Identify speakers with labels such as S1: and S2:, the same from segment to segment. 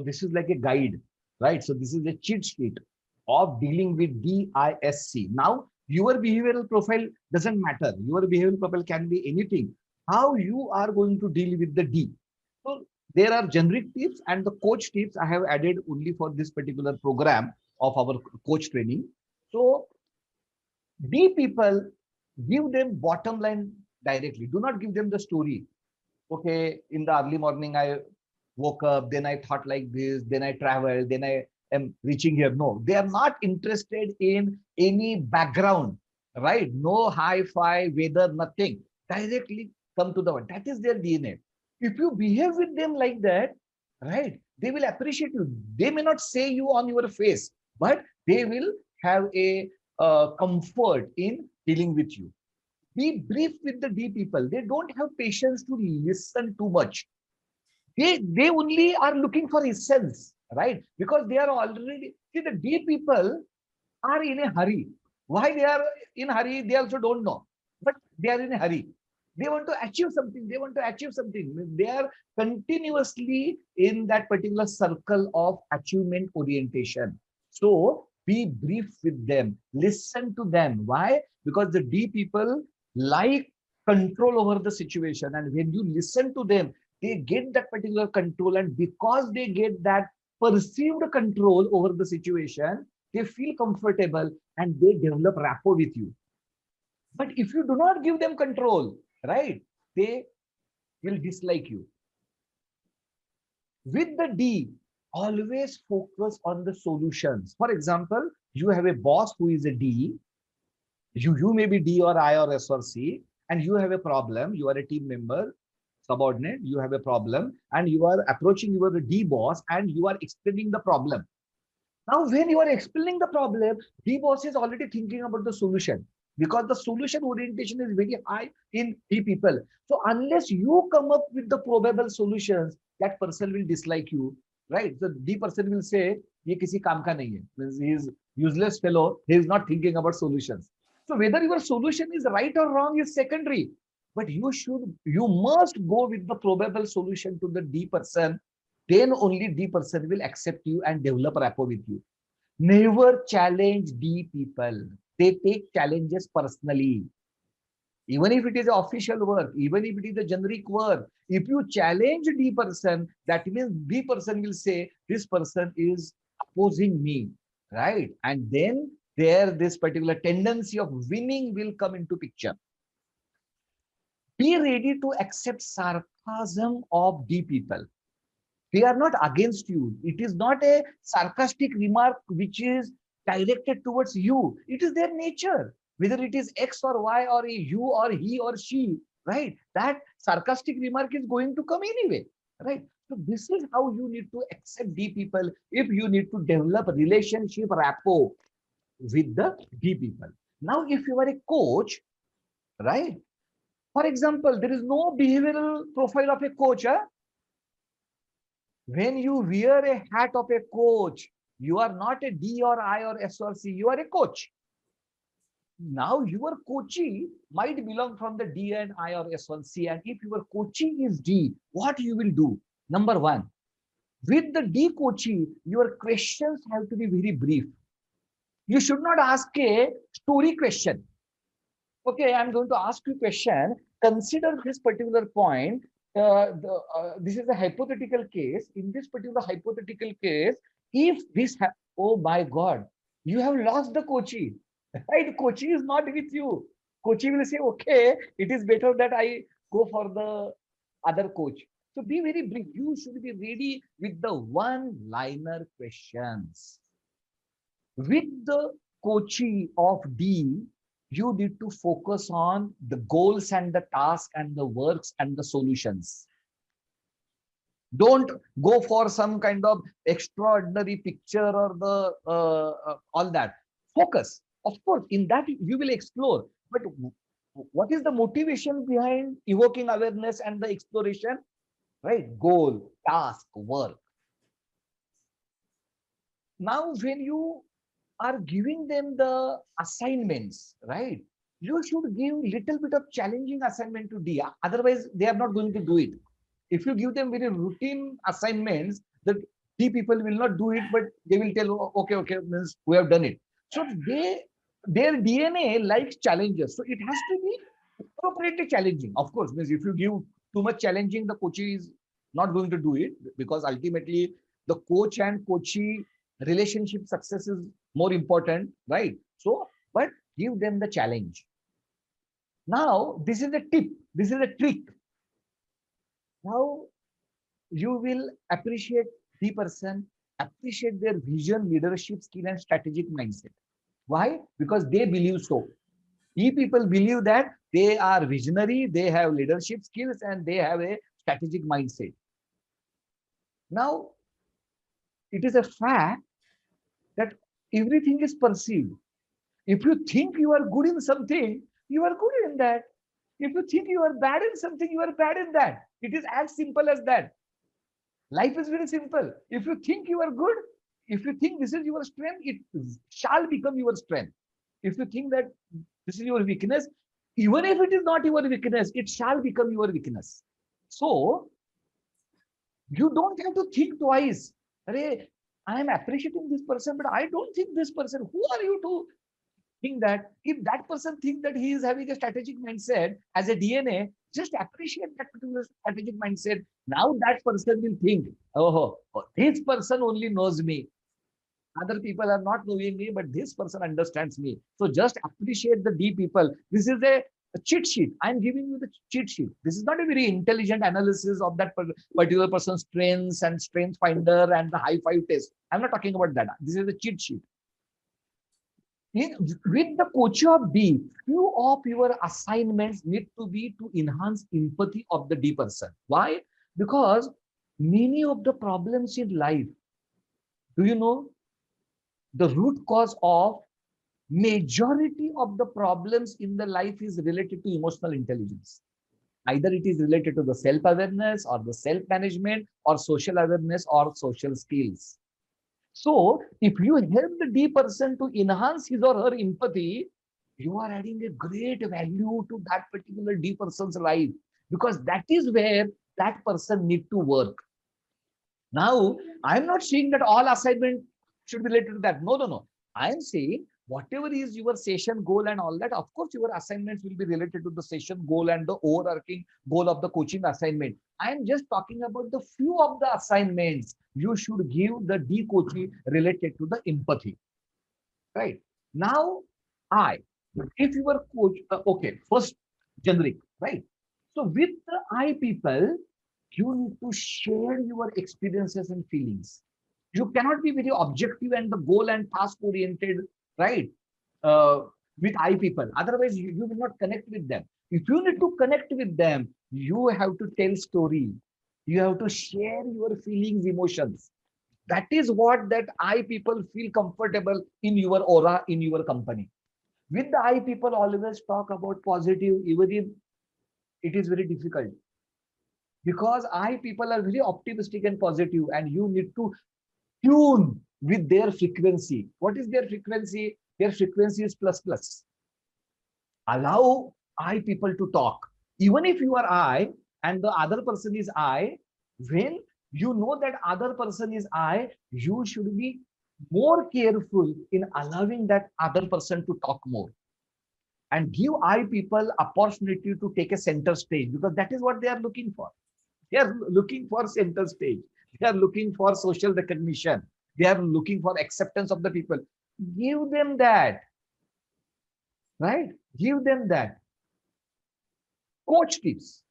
S1: this is like a guide, right? So this is a cheat sheet of dealing with DISC. Now, your behavioral profile doesn't matter. Your behavioral profile can be anything. How you are going to deal with the D. So there are generic tips and the coach tips I have added only for this particular program of our coach training. So D people, give them bottom line directly. Do not give them the story. Okay, in the early morning, I woke up, then I thought like this, then I traveled, then I am reaching here. No, they are not interested in any background, right? No hi-fi, weather, nothing. Directly come to the one. That is their DNA. If you behave with them like that, right, they will appreciate you. They may not say you on your face, but they will have a comfort in dealing with you. Be brief with the D people. They don't have patience to listen too much. They only are looking for essence, right? Because they are already, see, the D people are in a hurry. Why they are in a hurry, they also don't know. But they are in a hurry. They want to achieve something. They want to achieve something. They are continuously in that particular circle of achievement orientation. So be brief with them. Listen to them. Why? Because the D people like control over the situation. And when you listen to them, they get that particular control. And because they get that perceived control over the situation, they feel comfortable and they develop rapport with you. But if you do not give them control, right, they will dislike you. With the D, always focus on the solutions. For example, you have a boss who is a D. You may be D or I or S or C, and you have a problem. You are a team member, subordinate, you have a problem, and you are approaching your D boss and you are explaining the problem. Now, when you are explaining the problem, D boss is already thinking about the solution because the solution orientation is very high in D people. So unless you come up with the probable solutions, that person will dislike you, right? So D person will say, "Ye kisi kaam ka nahi hai." Means he is useless fellow. He is not thinking about solutions. So whether your solution is right or wrong is secondary, but you must go with the probable solution to the D person. Then only D person will accept you and develop rapport with you. Never challenge D people. They take challenges personally. Even if it is official work, even if it is a generic work, if you challenge D person, that means D person will say, this person is opposing me, right? And then this particular tendency of winning will come into picture. Be ready to accept sarcasm of D people. They are not against you. It is not a sarcastic remark which is directed towards you. It is their nature. Whether it is X or Y or you or he or she, right? That sarcastic remark is going to come anyway, right? So this is how you need to accept D people if you need to develop relationship rapport with the D people. Now, if you are a coach, right? For example, there is no behavioral profile of a coach. Huh? When you wear a hat of a coach, you are not a D or I or S or C, you are a coach. Now your coachee might belong from the D and I or S1C. And if your coachee is D, what you will do? Number one, with the D coachee, your questions have to be very brief. You should not ask a story question. Okay, I'm going to ask you a question. Consider this particular point. This is a hypothetical case. In this particular hypothetical case, if this, oh my God, you have lost the coachee. Right? Coachee is not with you. Coachee will say, okay, it is better that I go for the other coach. So be very brief. You should be ready with the one-liner questions. With the coachee of D, you need to focus on the goals and the task and the works and the solutions. Don't go for some kind of extraordinary picture or the all that. Focus. Of course, in that you will explore. But what is the motivation behind evoking awareness and the exploration? Right? Goal, task, work. Now, when you are giving them the assignments, right? You should give little bit of challenging assignment to D. Otherwise, they are not going to do it. If you give them very routine assignments, the D people will not do it, but they will tell, "Oh, okay, okay, means we have done it." So their DNA likes challenges. So it has to be appropriately challenging. Of course, means if you give too much challenging, the coach is not going to do it, because ultimately the coach and coachee relationship success is more important, right? So, but give them the challenge. Now, this is a tip. This is a trick. Now, you will appreciate the person, appreciate their vision, leadership skill, and strategic mindset. Why? Because they believe so. People believe that they are visionary, they have leadership skills, and they have a strategic mindset. Now, it is a fact that everything is perceived. If you think you are good in something, you are good in that. If you think you are bad in something, you are bad in that. It is as simple as that. Life is very simple. If you think you are good, if you think this is your strength, it shall become your strength. If you think that this is your weakness, even if it is not your weakness, it shall become your weakness. So you don't have to think twice. Arey, I am appreciating this person, but I don't think this person. Who are you to think that? If that person thinks that he is having a strategic mindset as a DNA, just appreciate that particular strategic mindset. Now that person will think, oh, this person only knows me. Other people are not knowing me, but this person understands me. So just appreciate the D people. This is a cheat sheet. I'm giving you the cheat sheet. This is not a very intelligent analysis of that particular person's strengths and strength finder and the high five test. I'm not talking about that. This is a cheat sheet. With the coach of D, few of your assignments need to be to enhance empathy of the D person. Why? Because many of the problems in life, do you know, the root cause of majority of the problems in the life is related to emotional intelligence. Either it is related to the self-awareness or the self-management or social awareness or social skills. So if you help the D person to enhance his or her empathy, you are adding a great value to that particular D person's life, because that is where that person need to work. Now, I'm not saying that all assignment should be related to that. No, no, no. I'm saying whatever is your session goal and all that, of course, your assignments will be related to the session goal and the overarching goal of the coaching assignment. I'm just talking about the few of the assignments you should give the D coaching related to the empathy. Right. Now, if you are coach, okay, first generic, right? So with the I people, you need to share your experiences and feelings. You cannot be very objective and the goal and task oriented, right? Uh, with I people. Otherwise, you will not connect with them. If you need to connect with them, you have to tell story. You have to share your feelings, emotions. That is what that I people feel comfortable in your aura, in your company. With the I people always talk about positive, even if it is very difficult, because I people are very optimistic and positive, and you need to tune with their frequency. What is their frequency? Their frequency is plus plus. Allow I people to talk. Even if you are I and the other person is I, when you know that other person is I, you should be more careful in allowing that other person to talk more, and give I people opportunity to take a center stage, because that is what they are looking for. They are looking for center stage. They are looking for social recognition. They are looking for acceptance of the people. Give them that, right? Give them that. Coach tips.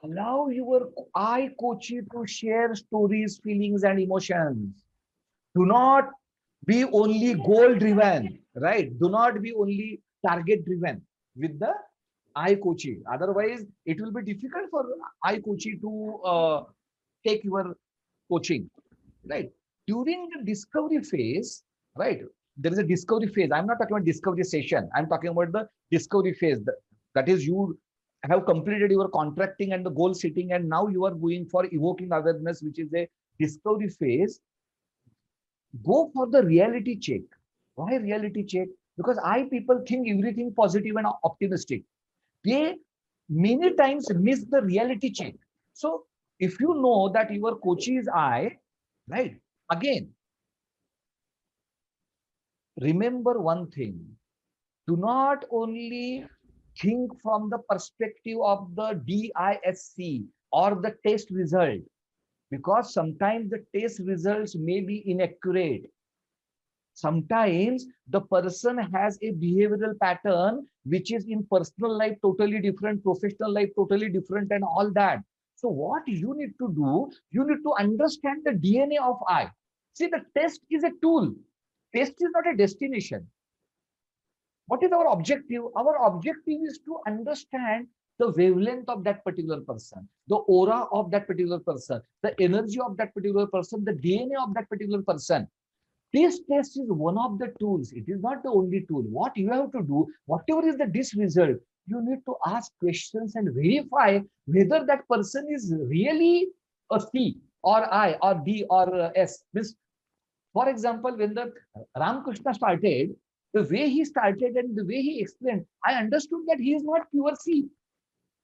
S1: Allow your I coachee to share stories, feelings, and emotions. Do not be only goal driven, right? Do not be only target driven with the I coachee. Otherwise, it will be difficult for I coachee to take your coaching, right? During the discovery phase, right? There is a discovery phase. I'm not talking about discovery session. I'm talking about the discovery phase. That is, you have completed your contracting and the goal setting, and now you are going for evoking awareness, which is a discovery phase. Go for the reality check. Why reality check? Because I people think everything positive and optimistic. They many times miss the reality check. So if you know that your coach is I, right? Again, remember one thing. Do not only think from the perspective of the DISC or the test result, because sometimes the test results may be inaccurate. Sometimes the person has a behavioral pattern which is in personal life totally different, professional life totally different, and all that. So what you need to do, you need to understand the DNA of I. See, the test is a tool. Test is not a destination. What is our objective? Our objective is to understand the wavelength of that particular person, the aura of that particular person, the energy of that particular person, the DNA of that particular person. This test is one of the tools. It is not the only tool. What you have to do, whatever is the DISC result, you need to ask questions and verify whether that person is really a C or I or D or S. This, for example, when the Ramakrishna started, the way he started and the way he explained, I understood that he is not pure C.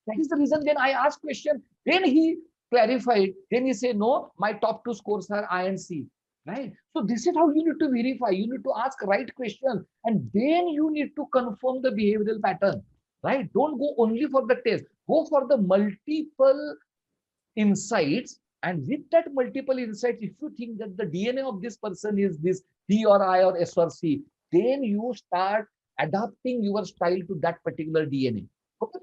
S1: That is the reason. Then I asked question. Then he clarified. Then he said, no, my top two scores are I and C. Right. So this is how you need to verify. You need to ask right questions, and then you need to confirm the behavioral pattern. Right. Don't go only for the test. Go for the multiple insights. And with that multiple insights, if you think that the DNA of this person is this D or I or S or C, then you start adapting your style to that particular DNA. Okay.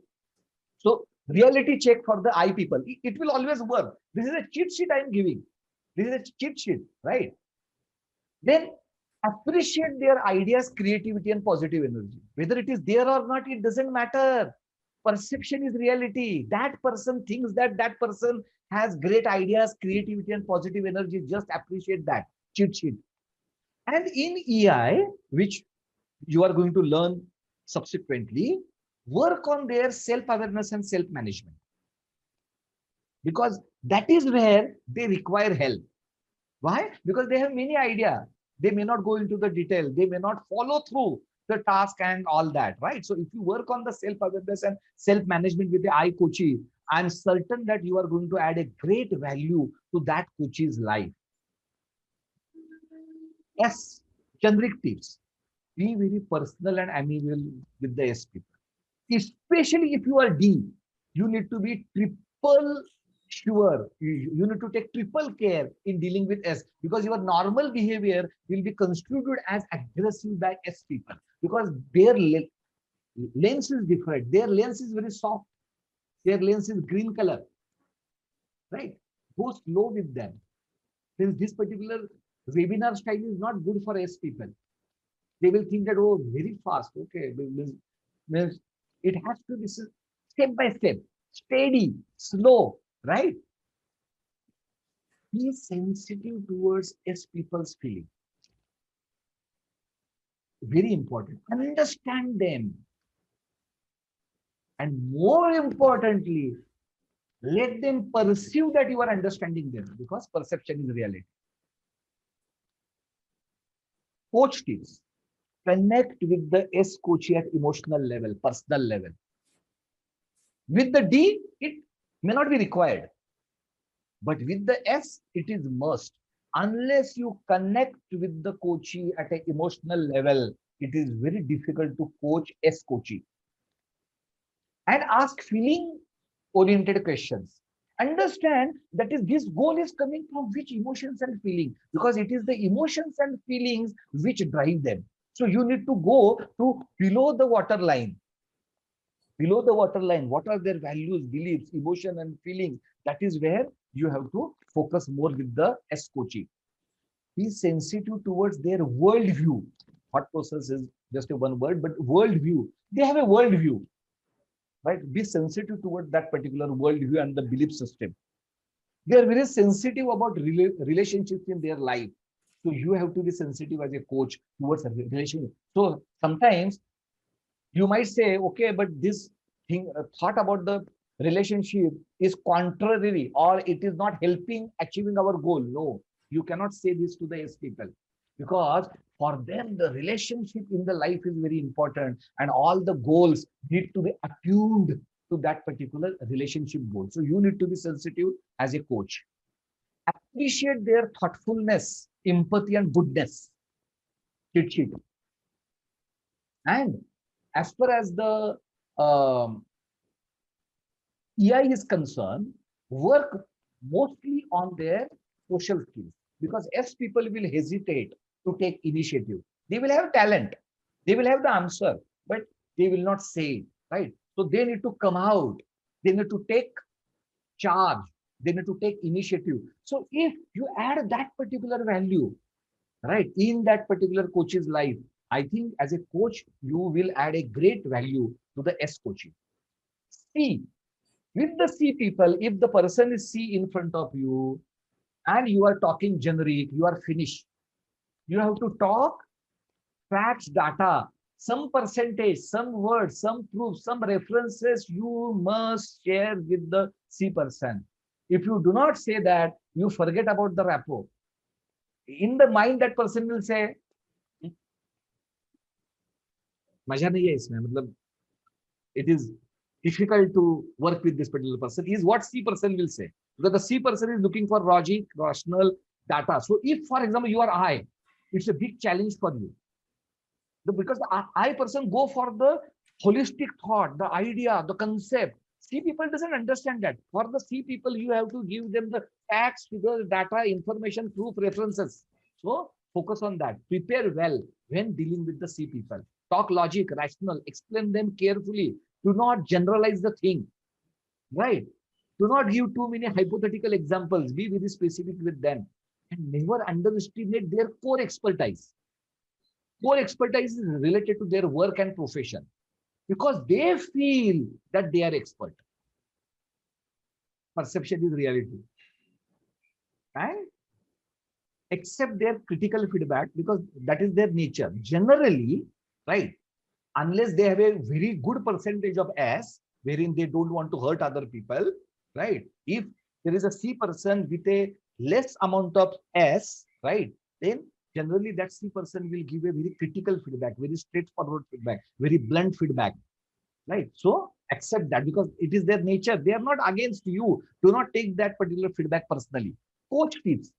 S1: So reality check for the I people. It will always work. This is a cheat sheet I'm giving. This is a cheat sheet, right? Then appreciate their ideas, creativity, and positive energy. Whether it is there or not, it doesn't matter. Perception is reality. That person thinks that that person has great ideas, creativity, and positive energy. Just appreciate that. Cheat sheet. And in EI, which you are going to learn subsequently, work on their self-awareness and self-management. Because that is where they require help. Why? Because they have many ideas. They may not go into the detail. They may not follow through the task and all that, right? So if you work on the self-awareness and self-management with the I coachee, I'm certain that you are going to add a great value to that coachee's life. Yes, generic tips. Be very personal and amiable with the S people. Especially if you are D, you need to be triple sure. You need to take triple care in dealing with S, because your normal behavior will be construed as aggressive by S people, because their lens is different. Their lens is very soft. Their lens is green color, right? Go slow with them. Since this particular webinar style is not good for S people, they will think that, oh, very fast. Okay, means it has to be step by step, steady, slow, right? Be sensitive towards S people's feeling. Very important. Understand them. And more importantly, let them perceive that you are understanding them, because perception is reality. Coach tips. Connect with the S coachee at emotional level, personal level. With the D, it may not be required. But with the S, it is must. Unless you connect with the coachee at an emotional level, it is very difficult to coach S coachee. And ask feeling-oriented questions. Understand that is this goal is coming from which emotions and feelings, because it is the emotions and feelings which drive them. So you need to go to below the waterline. Below the waterline, what are their values, beliefs, emotion, and feelings? That is where you have to focus more with the S coaching. Be sensitive towards their worldview. Thought process is just a one word, but worldview. They have a worldview, right? Be sensitive towards that particular worldview and the belief system. They are very sensitive about relationships in their life. So you have to be sensitive as a coach towards a relationship. So sometimes you might say, okay, but this thing thought about the relationship is contrary, or it is not helping achieving our goal. No, you cannot say this to the S people, because for them the relationship in the life is very important, and all the goals need to be attuned to that particular relationship goal. So you need to be sensitive as a coach. appreciate their thoughtfulness, empathy, and goodness. Cheat sheet. And as far as the EI is concerned, work mostly on their social skills, because S people will hesitate to take initiative. They will have talent, they will have the answer, but they will not say it, right? So they need to come out, they need to take charge, they need to take initiative. So if you add that particular value, right, in that particular coach's life, I think as a coach, you will add a great value to the S coaching. C, with the C people, if the person is C in front of you and you are talking generic, you are finished. You have to talk facts, data, some percentage, some words, some proof, some references you must share with the C person. If you do not say that, you forget about the rapport. In the mind, that person will say, मजा नहीं है इसमें, मतलब it is difficult to work with this particular person, is what C person will say. Because the C person is looking for logic, rational data. So if, for example, you are I, it's a big challenge for you. Because the I person go for the holistic thought, the idea, the concept. C people doesn't understand that. For the C people, you have to give them the facts, figures, data, information, proof, references. So focus on that. Prepare well when dealing with the C people. Talk logic, rational, explain them carefully. Do not generalize the thing, right? Do not give too many hypothetical examples. Be very specific with them. And never underestimate their core expertise. Core expertise is related to their work and profession, because they feel that they are expert. Perception is reality. And accept their critical feedback, because that is their nature. Generally, right? Unless they have a very good percentage of S, wherein they don't want to hurt other people, right? If there is a C person with a less amount of S, right, then generally that C person will give a very critical feedback, very straightforward feedback, very blunt feedback, right? So accept that, because it is their nature. They are not against you. Do not take that particular feedback personally. Coach tips: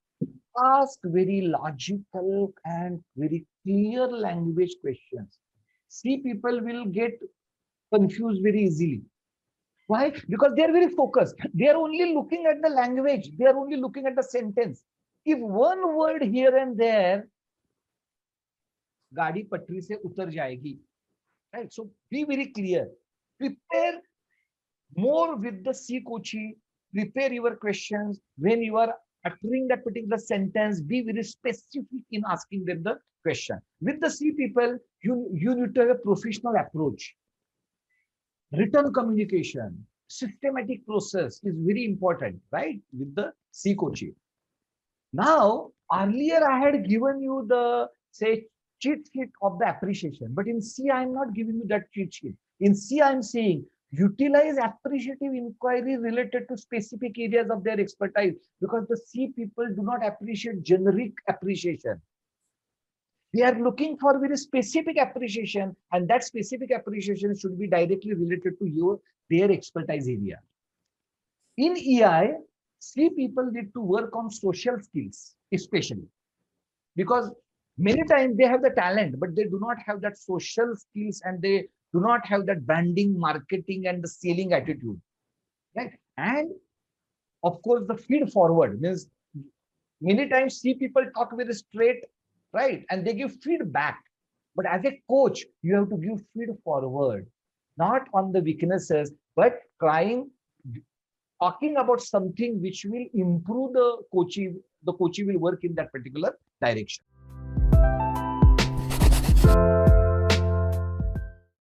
S1: ask very logical and very clear language questions. C people will get confused very easily. Why? Because they are very focused. They are only looking at the language. They are only looking at the sentence. If one word here and there, गाड़ी पटरी से उतर जाएगी. Right? So be very clear. Prepare more with the C coaching. Prepare your questions when you are uttering that particular sentence. Be very specific in asking them the question. With the C people, you need to have a professional approach. Written communication, systematic process is very important, right? With the C coaching. Now, earlier I had given you the, say, cheat sheet of the appreciation, but in C, I'm not giving you that cheat sheet. In C, I'm saying utilize appreciative inquiry related to specific areas of their expertise, because the C people do not appreciate generic appreciation. They are looking for very specific appreciation, and that specific appreciation should be directly related to their expertise area. In EI, C people need to work on social skills, especially because many times they have the talent, but they do not have that social skills, and they do not have that branding, marketing, and the selling attitude, right? And of course, the feed forward means many times C people talk very straight, right? And they give feedback. But as a coach, you have to give feed forward, not on the weaknesses, but talking about something which will improve the coachee will work in that particular direction.